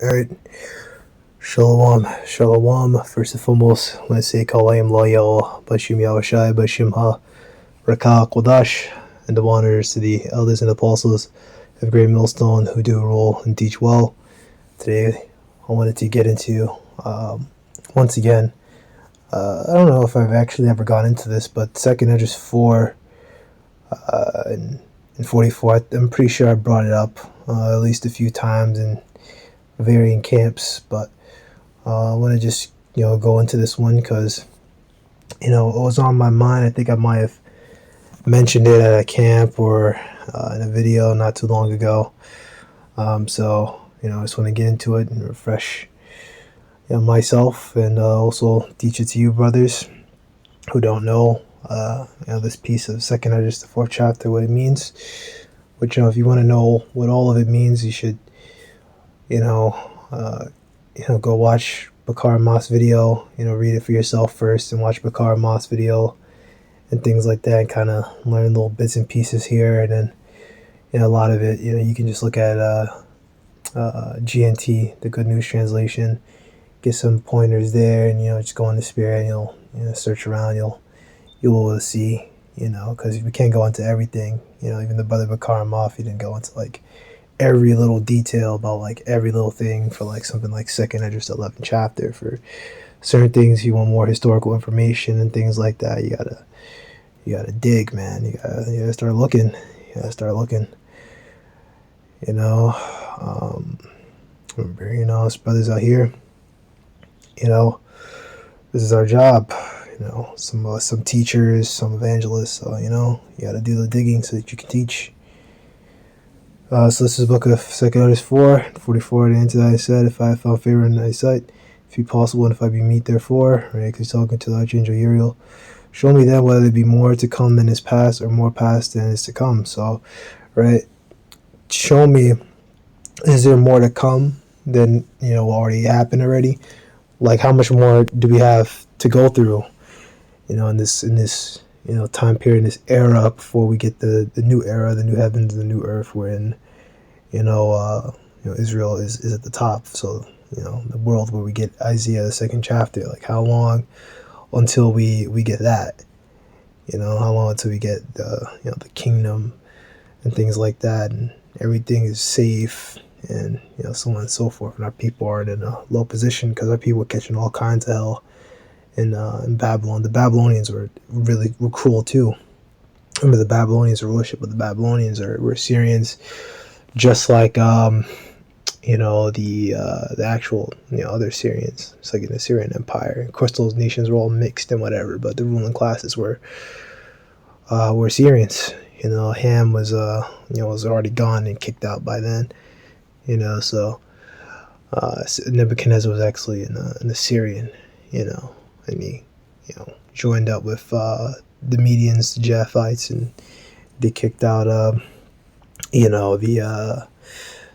Alright, Shalom, Shalom. First and foremost, I want to say Kalayim Loyal, Bashim Yahushai, Bashim Ha, Rakah Kodash, and the honors to the elders and apostles of Great Millstone who do rule and teach well. Today, I wanted to get into, once again, I don't know if I've actually ever gone into this, but 2nd Esdras 4 and 44, I'm pretty sure I brought it up at least a few times in varying camps, but I want to just go into this one because it was on my mind. I think I might have mentioned it at a camp or in a video not too long ago. So I just want to get into it and refresh myself and also teach it to you brothers who don't know this piece of 2nd Esdras, the 4th chapter, what it means. Which if you want to know what all of it means, you should go watch Bakar Moss video, read it for yourself first and watch Bakar Moss video and things like that, and kind of learn little bits and pieces here. And then a lot of it you can just look at GNT, the Good News Translation, get some pointers there, and just go in the spirit and you'll search around, you'll be able to see, because we can't go into everything. Even the brother Bakar Moss, he didn't go into like every little detail about like every little thing for like something like 2nd Esdras 11th chapter. For certain things, you want more historical information and things like that, you gotta dig, man. You gotta start looking. Remember, us brothers out here, this is our job. Some teachers, some evangelists, so you gotta do the digging so that you can teach. So this is the book of 2nd Esdras 4, 44. The answer that I said, if I have found favor in thy sight, if be possible, and if I be meet therefore, right? Because he's talking to the archangel Uriel. Show me then whether there be more to come than is past, or more past than is to come. So, right, show me, is there more to come than already happened already? Like, how much more do we have to go through? In this time period, in this era, before we get the new era, the new heavens, the new earth, wherein Israel is at the top. So the world where we get Isaiah the 2nd chapter. Like, how long until we get that? How long until we get the kingdom and things like that, and everything is safe, and so on and so forth. And our people are in a low position because our people are catching all kinds of hell in Babylon. The Babylonians were cruel too. Remember, the Babylonians are worship, but the Babylonians were Syrians, just like the actual other Syrians. It's like in the Syrian Empire. Of course, those nations were all mixed and whatever, but the ruling classes were Syrians. Ham was was already gone and kicked out by then. So Nebuchadnezzar was actually in the Syrian. And he joined up with the Medians, the Japhites, and they kicked out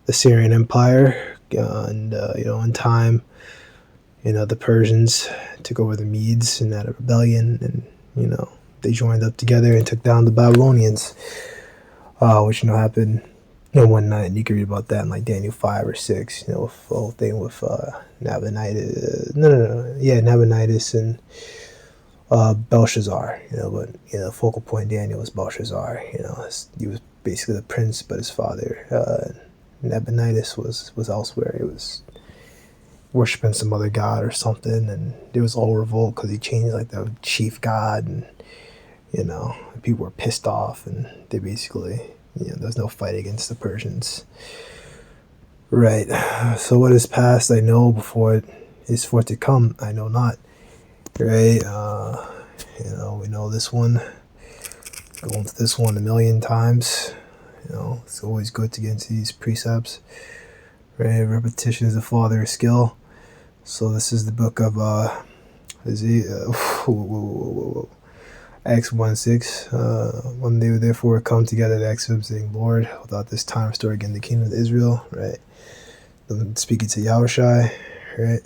the Syrian Empire, and in time, the Persians took over the Medes in that rebellion, and they joined up together and took down the Babylonians, which happened one night. And you can read about that in like Daniel 5 or 6. With the whole thing with Nabonidus. Nabonidus and Belshazzar. But the focal point Daniel was Belshazzar. He was basically the prince, but his father Nabonidus was elsewhere. He was worshiping some other god or something, and there was all revolt because he changed like the chief god, and people were pissed off, and they basically there was no fight against the Persians. Right. So what is past I know, before it is for to come I know not. Right. We know this one. Go into this one a million times. It's always good to get into these precepts. Right. Repetition is the father of skill. So this is the book of Isaiah. Acts 1:6. When they would therefore come together to ask him, saying, Lord, without this time restore again the kingdom of Israel. Right. Speaking to Yahushai. Right.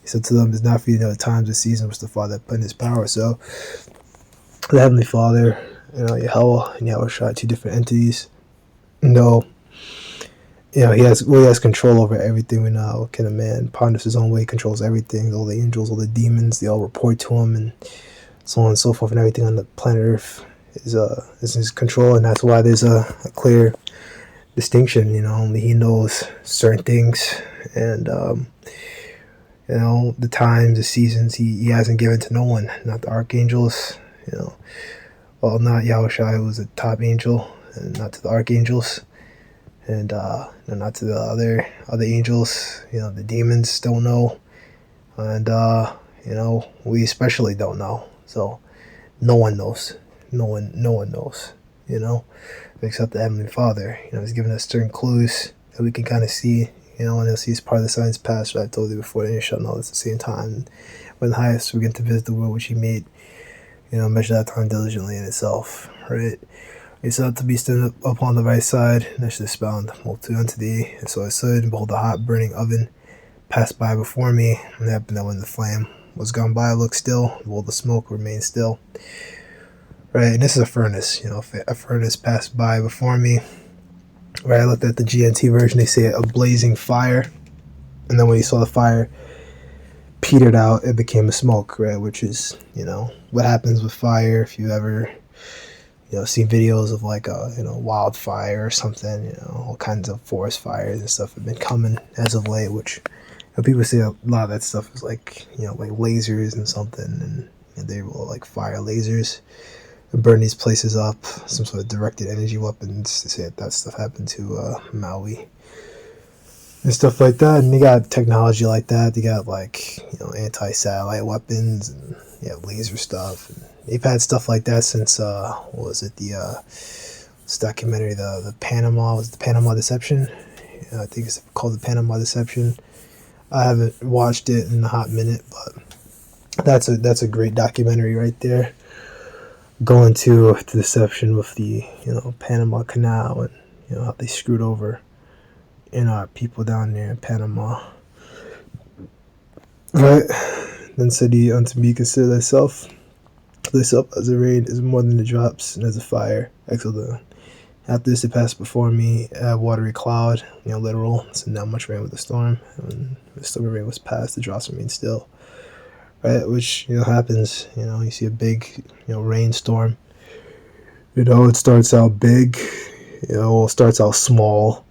He said to them, it's not for you to know the times and seasons which the Father put in his power. So the Heavenly Father, Yahweh and Yahushua, two different entities. No, he has control over everything. We know, can a man ponders his own way, controls everything. All the angels, all the demons, they all report to him, and so on and so forth, and everything on the planet Earth is in his control, and that's why there's a clear distinction. Only he knows certain things, and the times, the seasons, he hasn't given to no one, not the archangels. Well, not Yahushua, who was the top angel, and not to the archangels, and not to the other angels. The demons don't know, and we especially don't know. So no one knows. No one knows. Except the Heavenly Father. He's giving us certain clues that we can kind of see. And he'll see as part of the science past. But I told you before, and you shall know this at the same time. When the highest we get to visit the world which he made, measure that time diligently in itself, right? He said to be stood upon the right side, and I should expound multitude unto thee. And so I stood, and behold, a hot burning oven passed by before me, and it happened that when the flame was gone by, I looked still, and behold, the smoke remained still. Right, and this is a furnace. A furnace passed by before me. Right, I looked at the GNT version. They say a blazing fire, and then when you saw the fire petered out, it became a smoke. Right, which is what happens with fire. If you ever seen videos of like a wildfire or something, all kinds of forest fires and stuff have been coming as of late. Which people say a lot of that stuff is like like lasers and something, and they will like fire lasers. Burn these places up, some sort of directed energy weapons. They say that stuff happened to Maui and stuff like that. And you got technology like that. You got like anti-satellite weapons and laser stuff. And they've had stuff like that since what was it, this documentary, the Panama, was it the Panama Deception? I think it's called the Panama Deception. I haven't watched it in a hot minute, but that's a great documentary right there. Going to the deception with the Panama Canal, and how they screwed over our people down there in Panama. Right. Then said he unto me, consider thyself as a rain is more than the drops, and as a fire. Excellent. After this it passed before me a watery cloud, literal. So not much rain with the storm. And when the storm rain was past, the drops remained still. Right, which happens. You see a big rainstorm. It starts out big. It starts out small,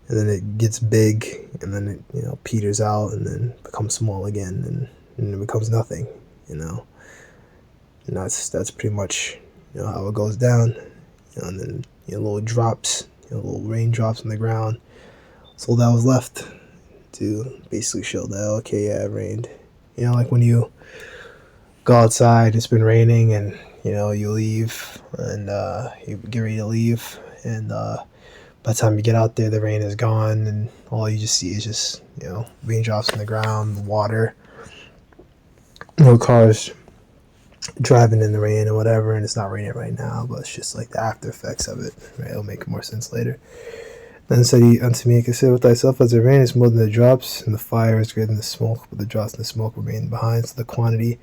and then it gets big, and then it peters out, and then becomes small again, and it becomes nothing. And that's pretty much how it goes down. And then little drops, little raindrops on the ground. That's all that was left to basically show that okay, yeah, it rained. Like when you go outside, it's been raining, and you leave, and you get ready to leave, and by the time you get out there, the rain is gone, and all you just see is just raindrops on the ground, water, cars driving in the rain or whatever, and it's not raining right now, but it's just like the after effects of it. Right, it'll make more sense later. Then said he unto me, consider with thyself, as the rain is more than the drops, and the fire is greater than the smoke, but the drops and the smoke remain behind, so the quantity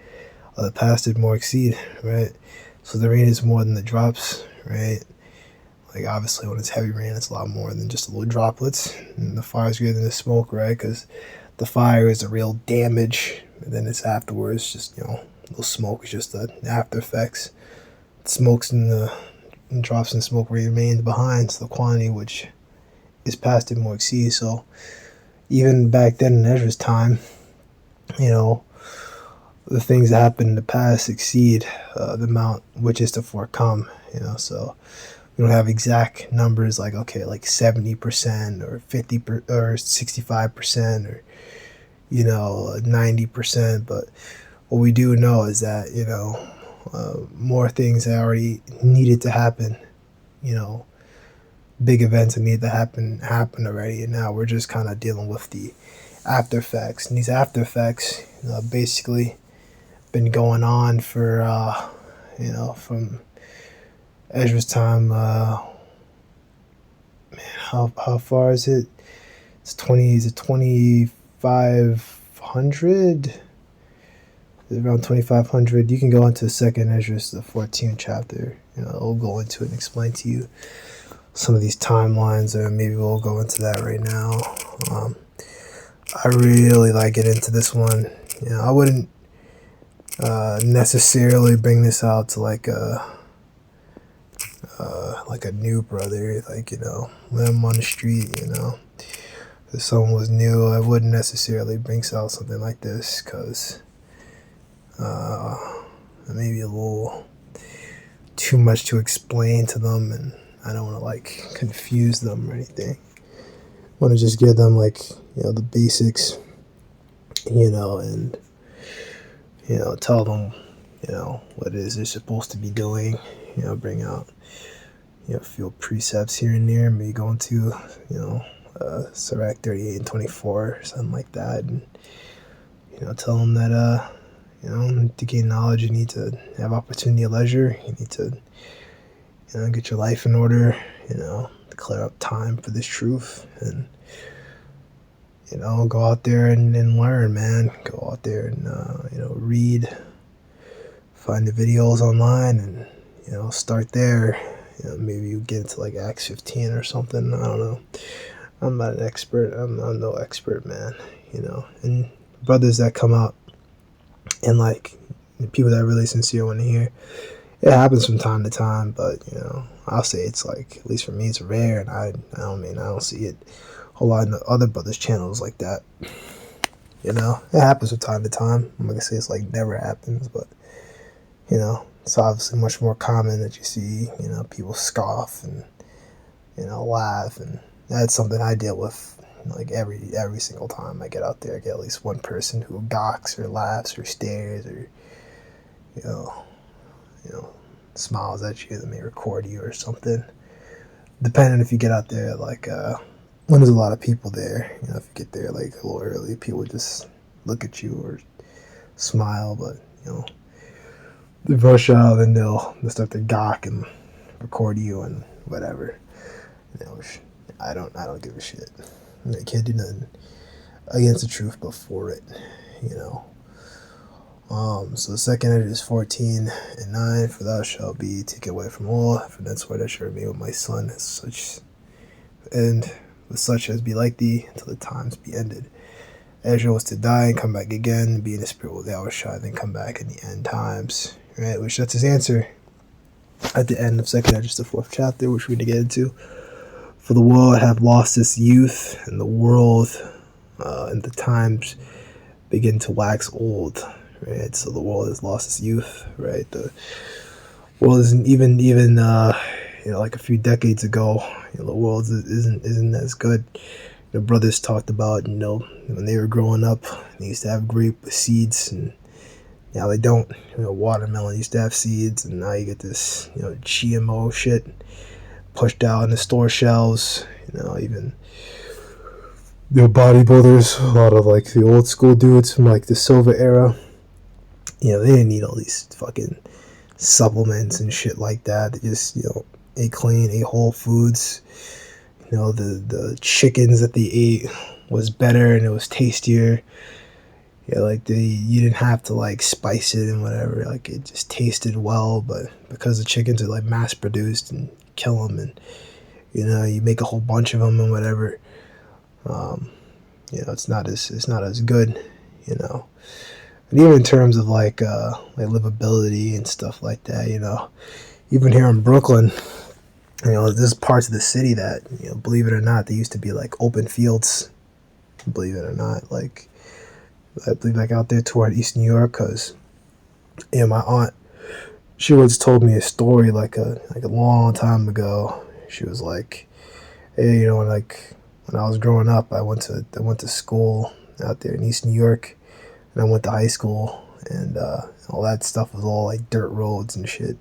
of the past did more exceed, right? So the rain is more than the drops, right? Like obviously when it's heavy rain, it's a lot more than just little droplets, and the fire is greater than the smoke, right? Because the fire is the real damage, and then it's afterwards, just little smoke is just the after effects. Smokes and drops and smoke remained behind, so the quantity which is past it more exceeds. So even back then in Ezra's time, the things that happened in the past exceed the amount which is to forecome. So we don't have exact numbers like 70% or 50% or 65% or 90%, but what we do know is that more things that already needed to happen, big events that need to happen already, and now we're just kind of dealing with the after effects. And these after effects basically been going on for from Ezra's time. How far is it? Is it 2500? Around 2500. You can go into second Ezra, the 14th chapter. I'll go into it and explain to you some of these timelines, or maybe we'll go into that right now. I really like get into this one. I wouldn't necessarily bring this out to like a new brother, like, when I'm on the street, if someone was new, I wouldn't necessarily bring out something like this, because it may be a little too much to explain to them, and I don't want to like confuse them or anything. I want to just give them like, the basics, and tell them, what it is they're supposed to be doing, bring out a few precepts here and there, maybe go into, Sirach 38 and 24 or something like that, and tell them that to gain knowledge, you need to have opportunity of leisure. You need to get your life in order, to clear up time for this truth, and go out there and learn, man. Go out there and read, find the videos online, and start there. Maybe you get into like Acts 15 or something. I don't know. I'm not an expert. I'm no expert, man. And brothers that come out and like the people that are really sincere want to hear. It happens from time to time, but I'll say it's like, at least for me, it's rare, and I don't see it a whole lot in the other brothers' channels like that. It happens from time to time. I'm not gonna say it's like never happens, but it's obviously much more common that you see people scoff and laugh, and that's something I deal with like every single time I get out there. I get at least one person who gawks or laughs or stares or smiles at you, that may record you or something. Depending if you get out there like when there's a lot of people there, if you get there like a little early, people just look at you or smile, but they rush out and they'll start to gawk and record you and whatever. I don't give a shit. I can't do nothing against the truth but for it. So 2 Ezra 14 and 9, for thou shalt be taken away from all, for that's where I shall remain with my son, and with such as be like thee, until the times be ended. Ezra was to die and come back again, be in the spirit with Yahushua, then come back in the end times. Right, which that's his answer at the end of 2 Ezra, the 4th chapter, which we're going to get into. For the world have lost its youth, and the world and the times begin to wax old. Right, so the world has lost its youth. Right, the world isn't even like a few decades ago. The world isn't as good. The brothers talked about when they were growing up, they used to have grape seeds, and now they don't. Watermelon used to have seeds, and now you get this GMO shit pushed out in the store shelves. Even bodybuilders, a lot of like the old school dudes from like the silver era. They didn't need all these fucking supplements and shit like that. They just, ate clean, ate whole foods. The chickens that they ate was better and it was tastier. You didn't have to like spice it and whatever. Like it just tasted well, but because the chickens are like mass produced and kill them, and you make a whole bunch of them and whatever. It's not as good. And even in terms of like livability and stuff like that, even here in Brooklyn, there's parts of the city that, believe it or not, they used to be like open fields. Believe it or not, like I believe like out there toward East New York, because my aunt, she once told me a story like a long time ago. She was like, hey, like when I was growing up, I went to school out there in East New York. And I went to high school, and all that stuff was all like dirt roads and shit.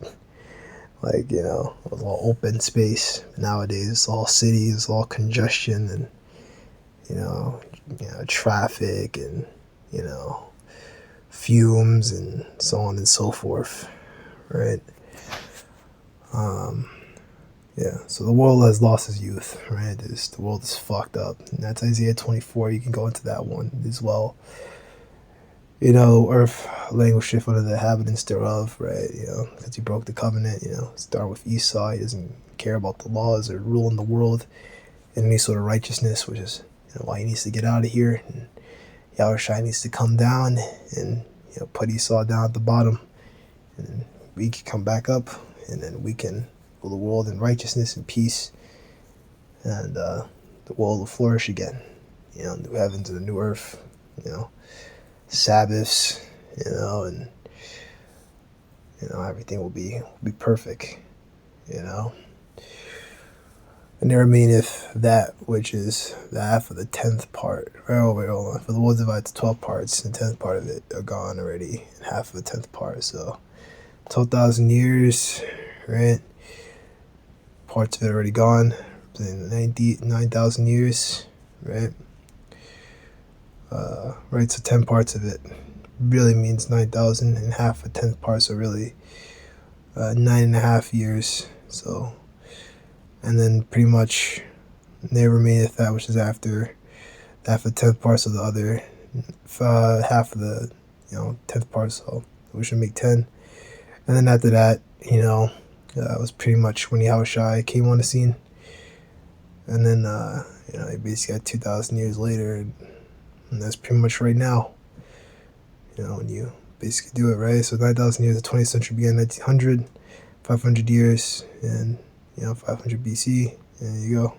Like, it was all open space. Nowadays, it's all cities, it's all congestion, and traffic, and fumes, and so on and so forth, right? So the world has lost its youth, right? The world is fucked up, and that's Isaiah 24. You can go into that one as well. earth languisheth under the inhabitants thereof, right? Because he broke the covenant, start with Esau. He doesn't care about the laws or ruling the world in any sort of righteousness, which is why he needs to get out of here. And Yahushua needs to come down and put Esau down at the bottom, and we can come back up, and then we can rule the world in righteousness and peace, and the world will flourish again. New heavens and a new earth. Sabbaths. And everything will be perfect. And there remaineth that which is the half of the 10th part. Hold on. For the world divided to 12 parts, and the 10th part of it are gone already, and half of the 10th part. So 12,000 years, right? Parts of it already gone. 9,000 years, right? Right, so 10 parts of it really means 9,000, and half of 10th part, so really 9.5 years. So, and then pretty much there remaineth that which is after half of 10th parts of the other half of the 10th part, so we should make 10. And then after that, it was pretty much when Yahushua came on the scene. And then he basically got 2,000 years later, and that's pretty much right now. When you basically do it, right? So 9,000 years, the 20th century began 1900, 500 years, and 500 BC, and there you go.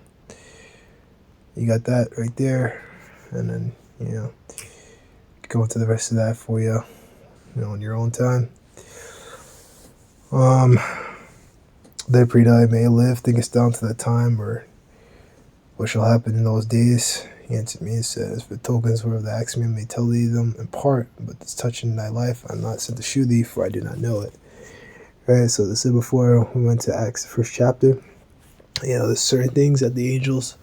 You got that right there, and then go into the rest of that for you, in your own time. They pre-die may live, thinkest down to that time, or what shall happen in those days? He answered me and said, as for tokens whereof thou askest me, I may tell thee them in part, but this touching thy life I am not sent to shew thee, for I do not know it. Right, so this is before we went to Acts, the first chapter. There's certain things that the angels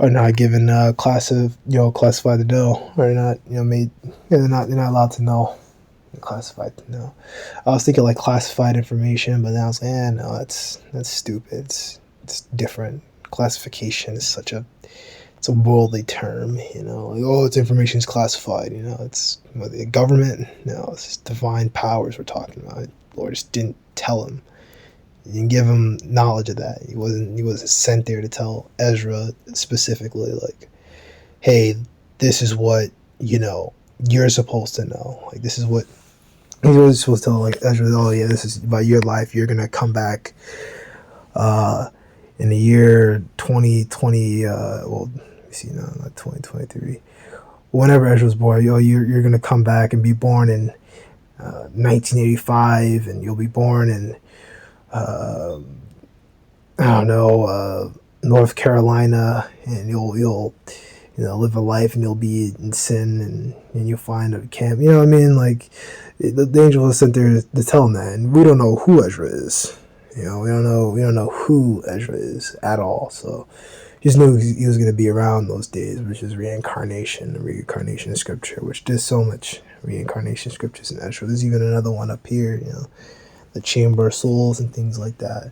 are not given classified to know, or not made. They're not allowed to know. They're classified to know. I was thinking like classified information, but then I was like, no, that's stupid. It's different. Classification is it's a worldly term, it's information is classified, it's the government, it's just divine powers we're talking about. The Lord just didn't tell him. He didn't give him knowledge of that. He wasn't sent there to tell Ezra specifically, like, hey, this is what, you're supposed to know. Like, this is what he was supposed to tell, like, Ezra, oh yeah, this is about your life. You're going to come back in the year 2020, not 2023. Whenever Ezra was born, you're going to come back and be born in 1985, and you'll be born in, North Carolina, and you'll live a life, and you'll be in sin, and you'll find a camp. Like, the angel was sent there to tell him that, and we don't know who Ezra is. We don't know who Ezra is at all. So just knew he was going to be around those days, which is reincarnation scripture, which there's so much reincarnation scriptures in Ezra. There's even another one up here, the chamber of souls and things like that.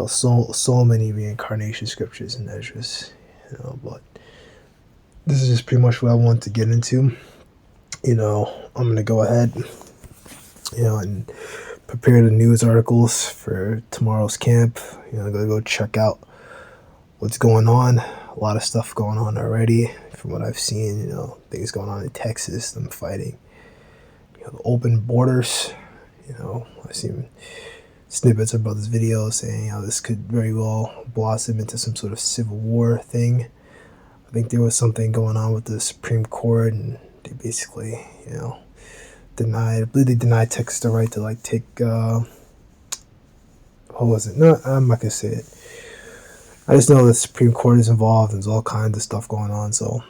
So many reincarnation scriptures in Ezra. But this is just pretty much what I want to get into. I'm going to go ahead, and prepare the news articles for tomorrow's camp. I'm going to go check out what's going on. A lot of stuff going on already from what I've seen. Things going on in Texas, them fighting. Open borders. I've seen snippets about this video saying this could very well blossom into some sort of civil war thing. I think there was something going on with the Supreme Court, and they basically, I believe they denied Texas the right to take, what was it? No, I'm not going to say it. I just know the Supreme Court is involved, and there's all kinds of stuff going on, so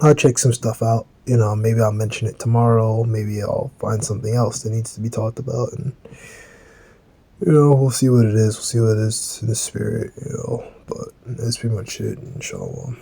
I'll check some stuff out. Maybe I'll mention it tomorrow. Maybe I'll find something else that needs to be talked about, and, we'll see what it is. We'll see what it is in the spirit, but that's pretty much it, inshallah.